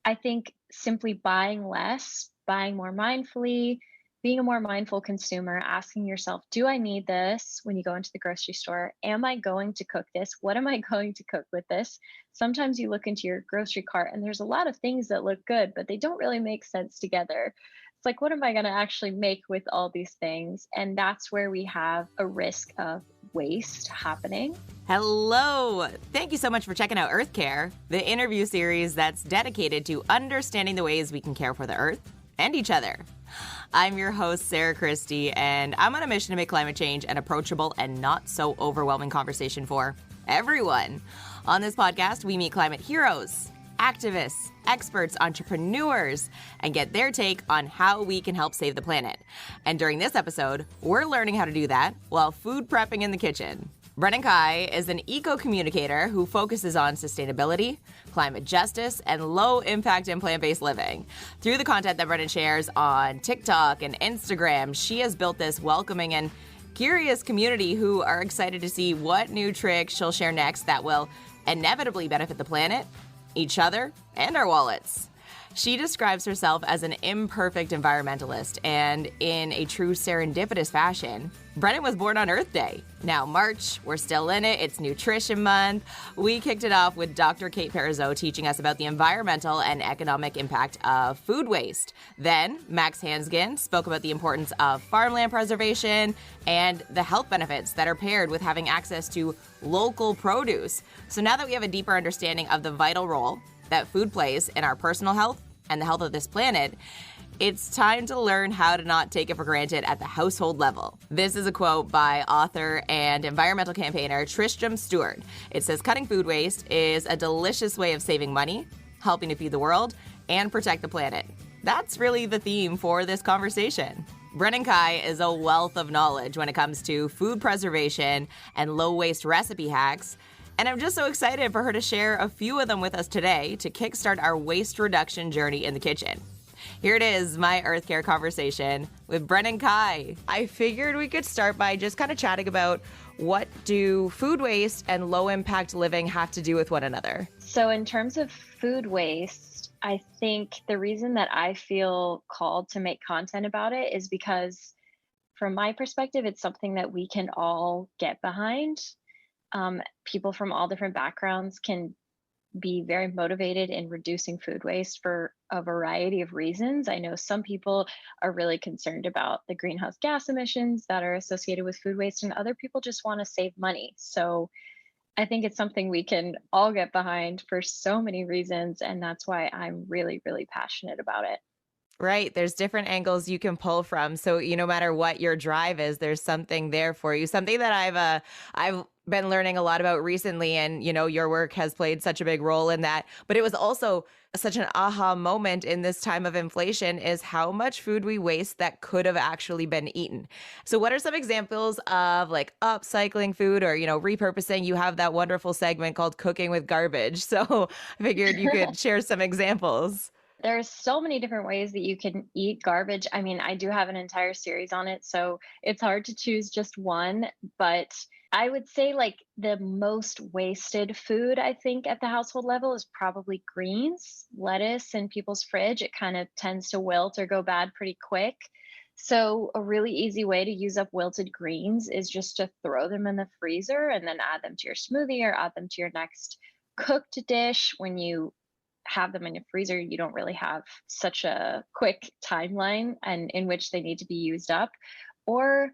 I think simply buying less, buying more mindfully, being a more mindful consumer, asking yourself, do I need this when you go into the grocery store? Am I going to cook this? What am I going to cook with this? Sometimes you look into your grocery cart and there's a lot of things that look good, but they don't really make sense together. It's like, what am I going to actually make with all these things? And that's where we have a risk of waste happening. Hello! Thank you so much for checking out Earth Care, the interview series that's dedicated to understanding the ways we can care for the Earth and each other. I'm your host, Sarah Christie, and I'm on a mission to make climate change an approachable and not so overwhelming conversation for everyone. On this podcast, we meet climate heroes, activists, experts, entrepreneurs, and get their take on how we can help save the planet. And during this episode, we're learning how to do that while food prepping in the kitchen. Brennan Kai is an eco-communicator who focuses on sustainability, climate justice, and low-impact and plant-based living. Through the content that Brennan shares on TikTok and Instagram, she has built this welcoming and curious community who are excited to see what new tricks she'll share next that will inevitably benefit the planet, each other, and our wallets. She describes herself as an imperfect environmentalist, and in a true serendipitous fashion, Brennan was born on Earth Day. Now March, we're still in it, it's Nutrition Month. We kicked it off with Dr. Kate Parizeau teaching us about the environmental and economic impact of food waste. Then Max Hansgen spoke about the importance of farmland preservation and the health benefits that are paired with having access to local produce. So now that we have a deeper understanding of the vital role that food plays in our personal health and the health of this planet, it's time to learn how to not take it for granted at the household level. This is a quote by author and environmental campaigner Tristram Stewart. It says, "Cutting food waste is a delicious way of saving money, helping to feed the world, and protect the planet." That's really the theme for this conversation. Brennan Kai is a wealth of knowledge when it comes to food preservation and low-waste recipe hacks, and I'm just so excited for her to share a few of them with us today to kickstart our waste reduction journey in the kitchen. Here it is, my Earth Care conversation with Brennan Kai. I figured we could start by just kind of chatting about what do food waste and low impact living have to do with one another? So, in terms of food waste, I think the reason that I feel called to make content about it is because, from my perspective, it's something that we can all get behind. People from all different backgrounds can be very motivated in reducing food waste for a variety of reasons. I know some people are really concerned about the greenhouse gas emissions that are associated with food waste, and other people just want to save money. So I think it's something we can all get behind for so many reasons. And that's why I'm really, really passionate about it. Right. There's different angles you can pull from. So, no matter what your drive is, there's something there for you. Something that I've been learning a lot about recently, and your work has played such a big role in that. But it was also such an aha moment in this time of inflation is how much food we waste that could have actually been eaten. So what are some examples of like upcycling food or, repurposing? You have that wonderful segment called Cooking with Garbage. So I figured you could share some examples. There's so many different ways that you can eat garbage. I mean, I do have an entire series on it, so it's hard to choose just one, but I would say like the most wasted food I think at the household level is probably greens, lettuce in people's fridge. It kind of tends to wilt or go bad pretty quick. So a really easy way to use up wilted greens is just to throw them in the freezer and then add them to your smoothie or add them to your next cooked dish. When you have them in your freezer, you don't really have such a quick timeline and in which they need to be used up. Or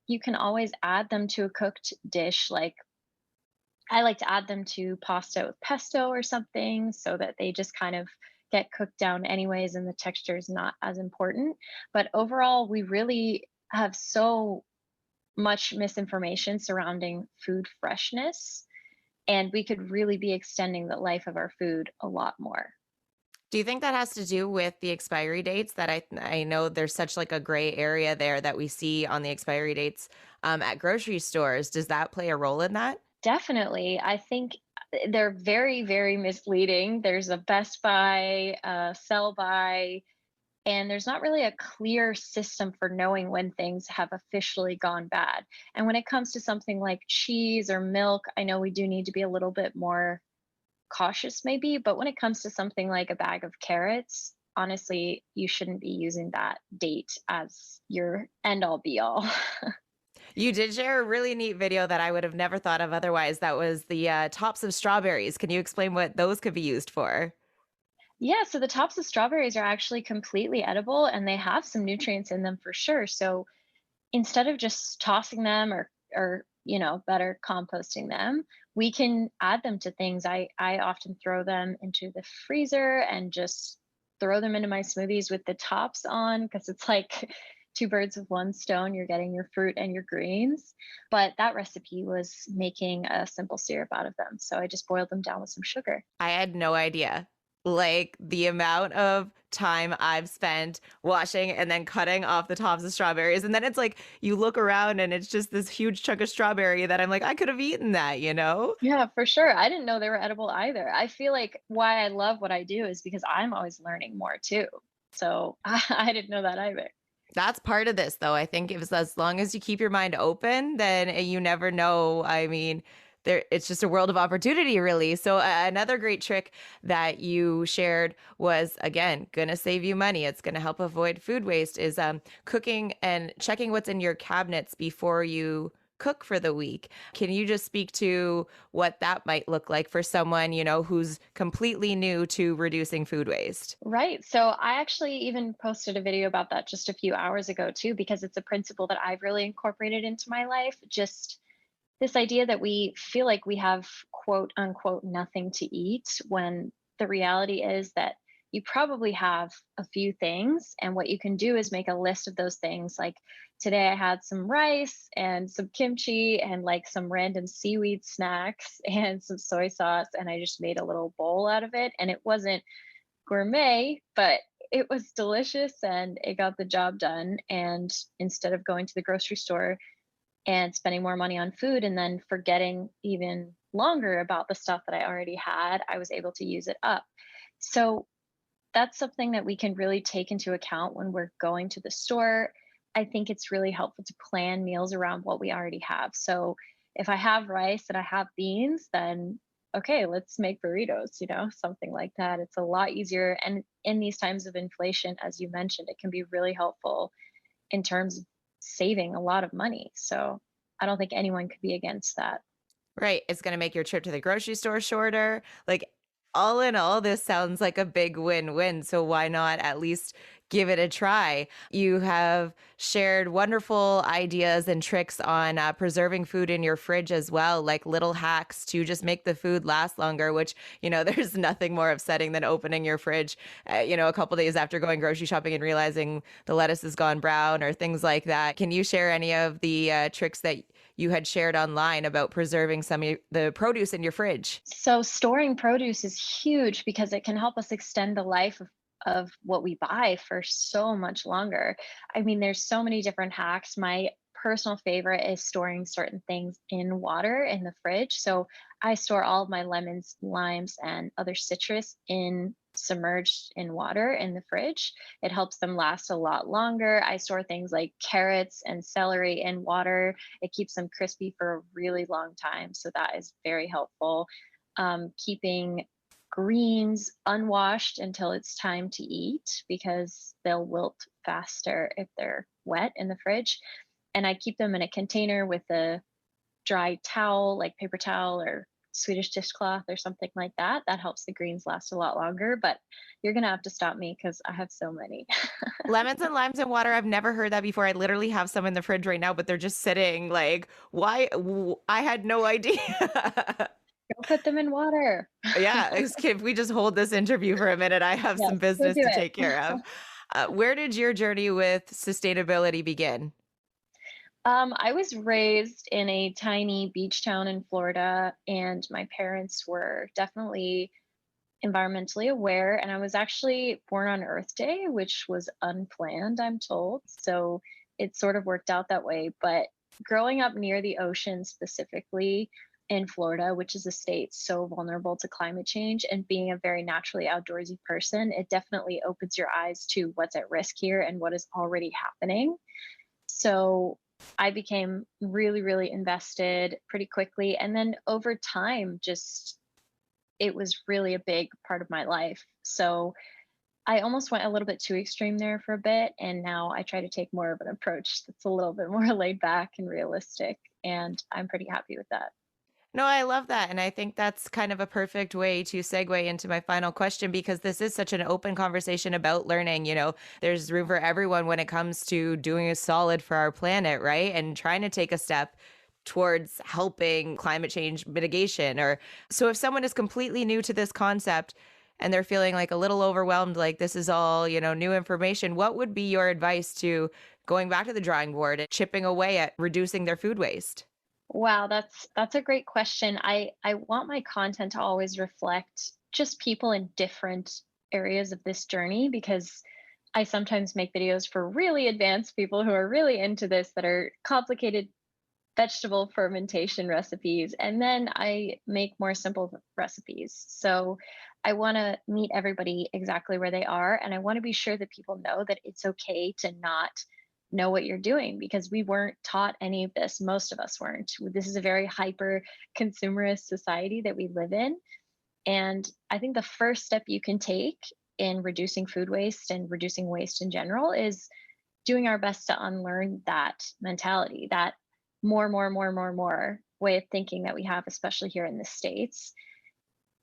you can always add them to a cooked dish. Like I like to add them to pasta with pesto or something so that they just kind of get cooked down anyways and the texture is not as important. But overall, we really have so much misinformation surrounding food freshness, and we could really be extending the life of our food a lot more. Do you think that has to do with the expiry dates that I know there's such like a gray area there that we see on the expiry dates at grocery stores? Does that play a role in that? Definitely. I think they're very, very misleading. There's a best by, sell by, and there's not really a clear system for knowing when things have officially gone bad. And when it comes to something like cheese or milk, I know we do need to be a little bit more cautious maybe, but when it comes to something like a bag of carrots, honestly, you shouldn't be using that date as your end all be all. You did share a really neat video that I would have never thought of otherwise. That was the tops of strawberries. Can you explain what those could be used for? Yeah, so the tops of strawberries are actually completely edible and they have some nutrients in them for sure. So instead of just tossing them or better composting them, we can add them to things. I often throw them into the freezer and just throw them into my smoothies with the tops on because it's like two birds with one stone. You're getting your fruit and your greens. But that recipe was making a simple syrup out of them. So I just boiled them down with some sugar. I had no idea. Like the amount of time I've spent washing and then cutting off the tops of strawberries. And then it's like you look around and it's just this huge chunk of strawberry that I'm like, I could have eaten that, you know? Yeah, for sure. I didn't know they were edible either. I feel like why I love what I do is because I'm always learning more too. So I didn't know that either. That's part of this, though. I think if as long as you keep your mind open, then you never know. I mean, it's just a world of opportunity, really. So another great trick that you shared was again gonna save you money. It's gonna help avoid food waste. Is cooking and checking what's in your cabinets before you cook for the week. Can you just speak to what that might look like for someone, who's completely new to reducing food waste? Right. So I actually even posted a video about that just a few hours ago too, because it's a principle that I've really incorporated into my life. Just this idea that we feel like we have quote unquote nothing to eat when the reality is that you probably have a few things. And what you can do is make a list of those things. Like today, I had some rice and some kimchi and like some random seaweed snacks and some soy sauce. And I just made a little bowl out of it. And it wasn't gourmet, but it was delicious and it got the job done. And instead of going to the grocery store and spending more money on food and then forgetting even longer about the stuff that I already had, I was able to use it up. So that's something that we can really take into account when we're going to the store. I think it's really helpful to plan meals around what we already have. So if I have rice and I have beans, then okay, let's make burritos, something like that. It's a lot easier. And in these times of inflation, as you mentioned, it can be really helpful in terms of saving a lot of money. So I don't think anyone could be against that. Right. It's going to make your trip to the grocery store shorter. Like, all in all, this sounds like a big win win. So, why not at least give it a try? You have shared wonderful ideas and tricks on preserving food in your fridge as well, like little hacks to just make the food last longer, which, there's nothing more upsetting than opening your fridge, a couple days after going grocery shopping and realizing the lettuce has gone brown or things like that. Can you share any of the tricks that you had shared online about preserving some of the produce in your fridge? So storing produce is huge because it can help us extend the life of what we buy for so much longer. I mean, there's so many different hacks. My personal favorite is storing certain things in water in the fridge. So I store all of my lemons, limes, and other citrus in submerged in water in the fridge. It helps them last a lot longer. I store things like carrots and celery in water. It keeps them crispy for a really long time. So that is very helpful. Keeping greens unwashed until it's time to eat because they'll wilt faster if they're wet in the fridge. And I keep them in a container with a dry towel, like paper towel or Swedish dishcloth or something like that. That helps the greens last a lot longer. But you're going to have to stop me because I have so many. Lemons and limes and water. I've never heard that before. I literally have some in the fridge right now, but they're just sitting like, why? I had no idea. Go put them in water. Yeah, if we just hold this interview for a minute, I have Yes, some go business do to it. take care of. Where did your journey with sustainability begin? I was raised in a tiny beach town in Florida, and my parents were definitely environmentally aware. And I was actually born on Earth Day, which was unplanned, I'm told. So it sort of worked out that way. But growing up near the ocean, specifically in Florida, which is a state so vulnerable to climate change, and being a very naturally outdoorsy person, it definitely opens your eyes to what's at risk here and what is already happening. So I became really, really invested pretty quickly. And then over time, just it was really a big part of my life. So I almost went a little bit too extreme there for a bit. And now I try to take more of an approach that's a little bit more laid back and realistic. And I'm pretty happy with that. No, I love that. And I think that's kind of a perfect way to segue into my final question because this is such an open conversation about learning. There's room for everyone when it comes to doing a solid for our planet, right? And trying to take a step towards helping climate change mitigation. Or so if someone is completely new to this concept and they're feeling like a little overwhelmed, like this is all, new information, what would be your advice to going back to the drawing board and chipping away at reducing their food waste? Wow, that's a great question. I want my content to always reflect just people in different areas of this journey because I sometimes make videos for really advanced people who are really into this that are complicated vegetable fermentation recipes, and then I make more simple recipes. So I want to meet everybody exactly where they are, and I want to be sure that people know that it's okay to not know what you're doing because we weren't taught any of this. Most of us weren't. This is a very hyper consumerist society that we live in. And I think the first step you can take in reducing food waste and reducing waste in general is doing our best to unlearn that mentality, that more way of thinking that we have, especially here in the States.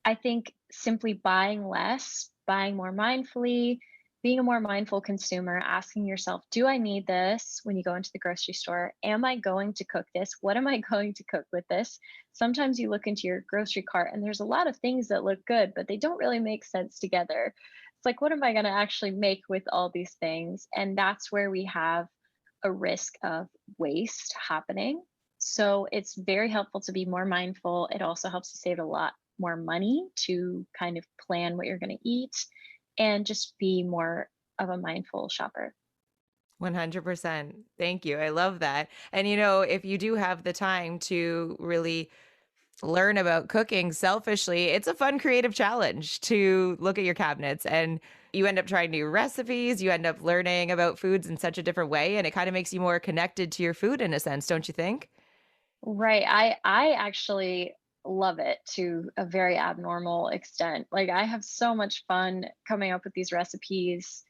I think simply buying less, buying more mindfully, being a more mindful consumer, asking yourself, do I need this when you go into the grocery store? Am I going to cook this? What am I going to cook with this? Sometimes you look into your grocery cart and there's a lot of things that look good, but they don't really make sense together. It's like, what am I going to actually make with all these things? And that's where we have a risk of waste happening. So it's very helpful to be more mindful. It also helps you save a lot more money to kind of plan what you're going to eat and just be more of a mindful shopper. 100%. Thank you. I love that. And if you do have the time to really learn about cooking selfishly, it's a fun creative challenge to look at your cabinets and you end up trying new recipes, you end up learning about foods in such a different way and it kind of makes you more connected to your food in a sense, don't you think? Right. I actually love it to a very abnormal extent. Like I have so much fun coming up with these recipes.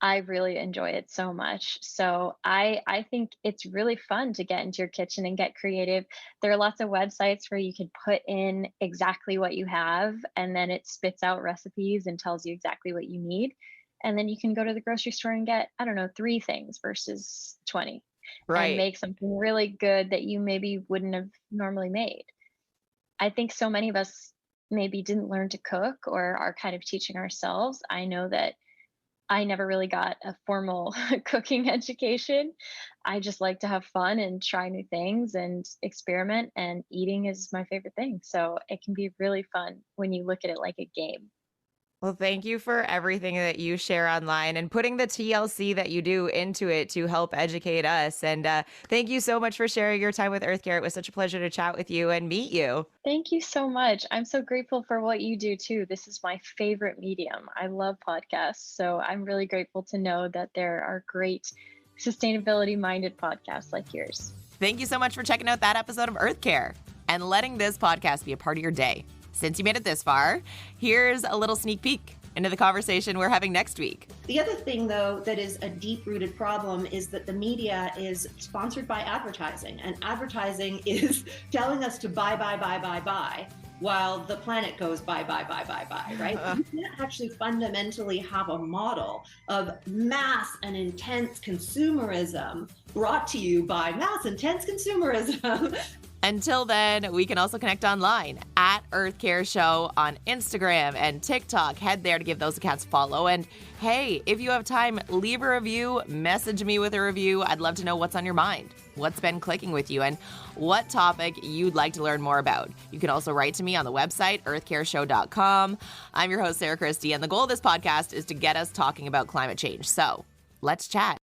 I really enjoy it so much. So I think it's really fun to get into your kitchen and get creative. There are lots of websites where you can put in exactly what you have and then it spits out recipes and tells you exactly what you need. And then you can go to the grocery store and get, I don't know, 3 things versus 20 and Right. make something really good that you maybe wouldn't have normally made. I think so many of us maybe didn't learn to cook or are kind of teaching ourselves. I know that I never really got a formal cooking education. I just like to have fun and try new things and experiment, and eating is my favorite thing. So it can be really fun when you look at it like a game. Well, thank you for everything that you share online and putting the TLC that you do into it to help educate us. And thank you so much for sharing your time with Earth Care. It was such a pleasure to chat with you and meet you. Thank you so much. I'm so grateful for what you do too. This is my favorite medium. I love podcasts. So I'm really grateful to know that there are great sustainability minded podcasts like yours. Thank you so much for checking out that episode of Earth Care and letting this podcast be a part of your day. Since you made it this far, here's a little sneak peek into the conversation we're having next week. The other thing, though, that is a deep-rooted problem is that the media is sponsored by advertising, and advertising is telling us to buy, while the planet goes buy, right? You can't actually fundamentally have a model of mass and intense consumerism brought to you by mass intense consumerism. Until then, we can also connect online at Earth Care Show on Instagram and TikTok. Head there to give those accounts a follow. And hey, if you have time, leave a review, message me with a review. I'd love to know what's on your mind, what's been clicking with you, and what topic you'd like to learn more about. You can also write to me on the website, earthcareshow.com. I'm your host, Sarah Christie, and the goal of this podcast is to get us talking about climate change. So let's chat.